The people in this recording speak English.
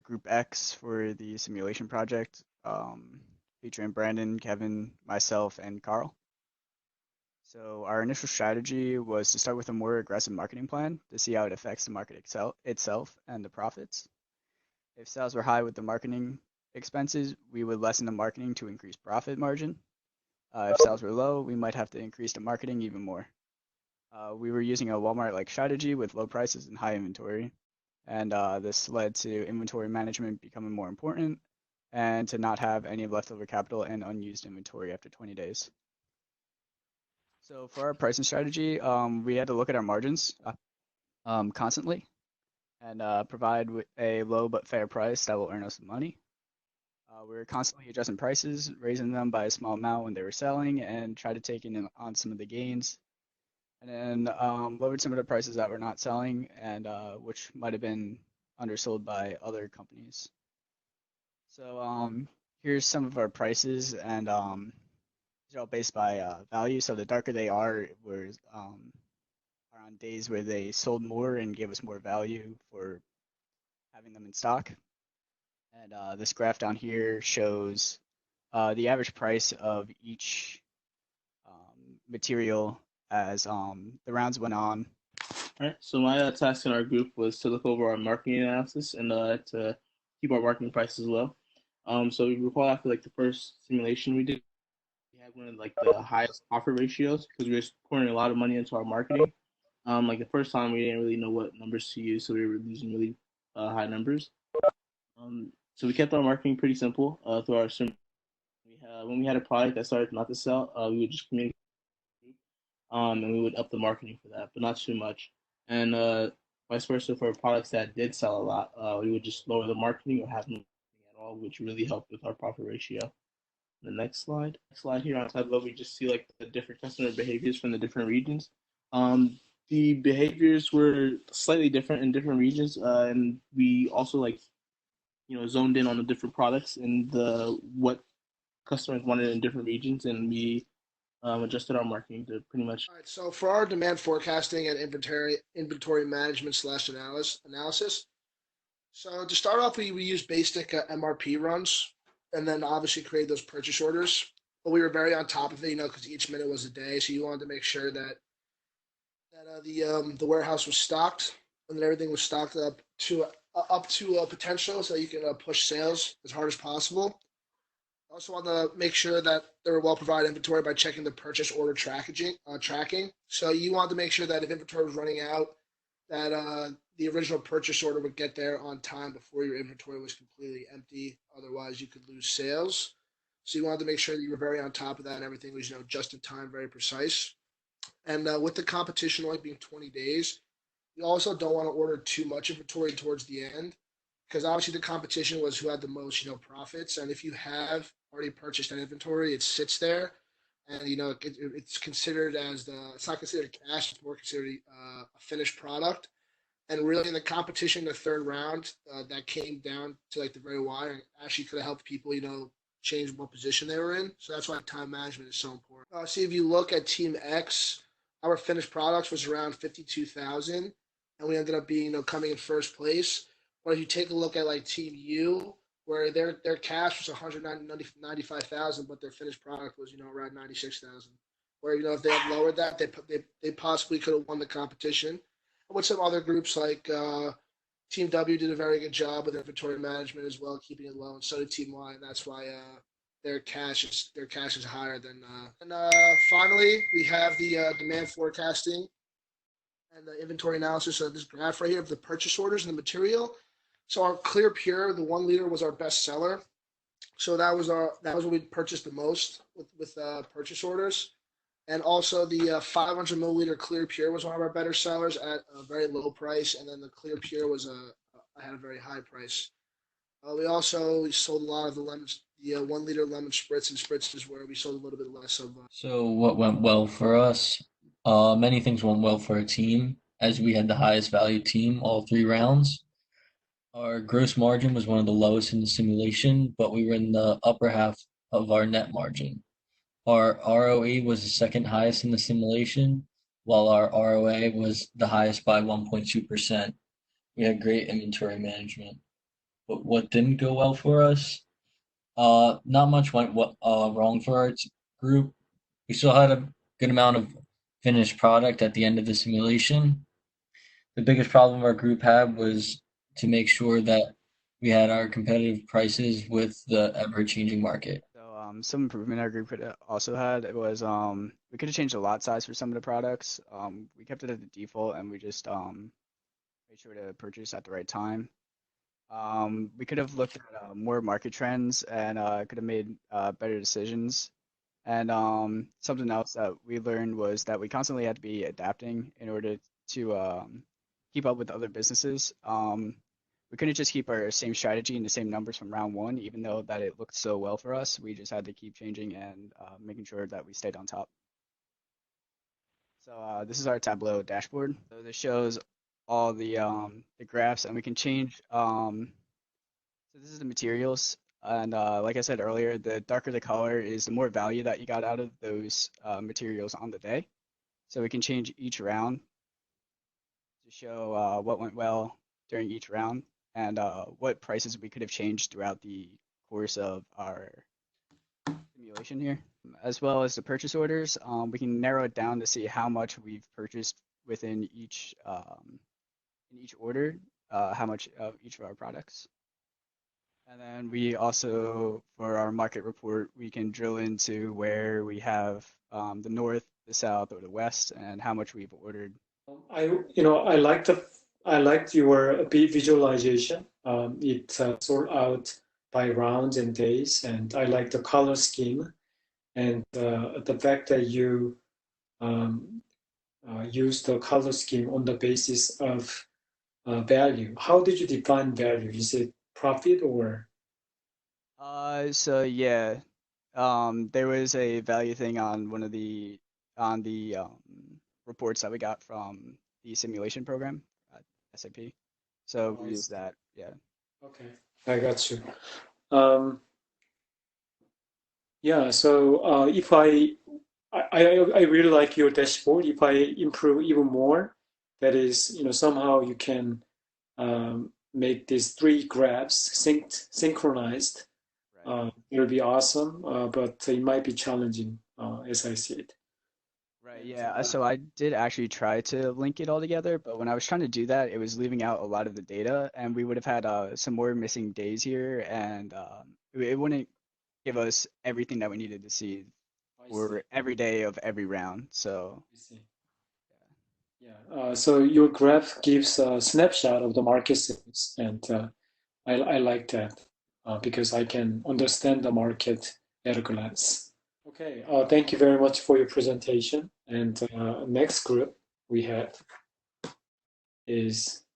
Group X for the simulation project, featuring Brandon, Kevin, myself, and Carl. So our initial strategy was to start with a more aggressive marketing plan to see how it affects the market itself and the profits. If sales were high with the marketing expenses, we would lessen the marketing to increase profit margin. If sales were low, we might have to increase the marketing even more. We were using a Walmart-like strategy with low prices and high inventory, and this led to inventory management becoming more important and to not have any leftover capital and unused inventory after 20 days. So for our pricing strategy, we had to look at our margins constantly and provide a low but fair price that will earn us money. We were constantly adjusting prices, raising them by a small amount when they were selling, and try to take in on some of the gains. And then lowered some of the prices that were not selling and which might have been undersold by other companies. So here's some of our prices, and these are all based by value. So the darker they are on days where they sold more and gave us more value for having them in stock. And this graph down here shows the average price of each material as the rounds went on. All right. So my task in our group was to look over our marketing analysis and to keep our marketing prices low. So we recall after like the first simulation we did, we had one of like the highest profit ratios because we were pouring a lot of money into our marketing. Like the first time we didn't really know what numbers to use, so we were using really high numbers. So we kept our marketing pretty simple through our sim. When we had a product that started not to sell, we would just communicate and we would up the marketing for that, but not too much. And vice versa for products that did sell a lot, we would just lower the marketing or have no marketing at all, which really helped with our profit ratio. The next slide here on tab level, we just see like the different customer behaviors from the different regions. The behaviors were slightly different in different regions, and we also like zoned in on the different products and the what customers wanted in different regions, and we adjusted our marketing to pretty much. All right, so for our demand forecasting and inventory management slash analysis. So to start off, we use basic MRP runs, and then obviously create those purchase orders. But we were very on top of it, because each minute was a day. So you wanted to make sure that the warehouse was stocked and that everything was stocked up to potential, so you can push sales as hard as possible. I also want to make sure that they were well provided inventory by checking the purchase order tracking. So you want to make sure that if inventory was running out, that the original purchase order would get there on time before your inventory was completely empty. Otherwise, you could lose sales. So you wanted to make sure that you were very on top of that and everything was just in time, very precise. And with the competition only being 20 days, you also don't want to order too much inventory towards the end because obviously the competition was who had the most, profits. And if you have already purchased that inventory, it sits there, and it's considered it's not considered cash; it's more considered a finished product. And really, in the competition, the third round, that came down to like the very wire, and actually could have helped people, change what position they were in. So that's why time management is so important. See, if you look at Team X, our finished products was around 52,000, and we ended up being, coming in first place. But if you take a look at like Team U, where their cash was 195,000, but their finished product was around 96,000. Where if they had lowered that, they possibly could have won the competition. With some other groups like Team W did a very good job with inventory management as well, keeping it low, and so did Team Y, and that's why their cash is higher than. And finally, we have the demand forecasting and the inventory analysis of this graph right here of the purchase orders and the material. So our Clear Pure, the 1 liter, was our best seller. So that was what we purchased the most with purchase orders. And also the 500 milliliter Clear Pure was one of our better sellers at a very low price. And then the Clear Pure had a very high price. We sold a lot of the lemons, the 1 liter lemon spritz and spritzes, where we sold a little bit less of. So what went well for us? Many things went well for our team, as we had the highest value team all 3 rounds. Our gross margin was one of the lowest in the simulation, but we were in the upper half of our net margin. Our ROE was the second highest in the simulation, while our ROA was the highest by 1.2%. We had great inventory management. but what didn't go well for us. Not much went wrong for our group. We still had a good amount of finished product at the end of the simulation. The biggest problem our group had was to make sure that we had our competitive prices with the ever-changing market. So some improvement our group could also had it was we could have changed the lot size for some of the products. We kept it at the default and we just made sure to purchase at the right time. We could have looked at more market trends and could have made better decisions. And something else that we learned was that we constantly had to be adapting in order to keep up with other businesses. We couldn't just keep our same strategy and the same numbers from round one, even though that it looked so well for us. We just had to keep changing and making sure that we stayed on top. So this is our Tableau dashboard. So this shows all the graphs, and we can change. So this is the materials, and like I said earlier, the darker the color is the more value that you got out of those materials on the day. So we can change each round to show what went well during each round and what prices we could have changed throughout the course of our simulation here, as well as the purchase orders. We can narrow it down to see how much we've purchased within each in each order, how much of each of our products. And then we also, for our market report, we can drill into where we have the north, the south, or the west, and how much we've ordered. I liked your visualization. It sort out by rounds and days, and I like the color scheme and the fact that you use the color scheme on the basis of value. How did you define value? Is it profit or? So yeah, there was a value thing on one of the on the reports that we got from the simulation program at SAP. So we I use see. that. Yeah. Okay, I got you. Um, yeah, so if I really like your dashboard. If I improve even more, that is, somehow you can make these three graphs synchronized. Right. It'll be awesome, but it might be challenging, as I see it. Right, And yeah. So I did actually try to link it all together, but when I was trying to do that, it was leaving out a lot of the data, and we would have had some more missing days here, and it wouldn't give us everything that we needed to see I see. for every day of every round. So I see. Yeah. So your graph gives a snapshot of the market size, and I like that because I can understand the market at a glance. Okay. Thank you very much for your presentation. And next group we have is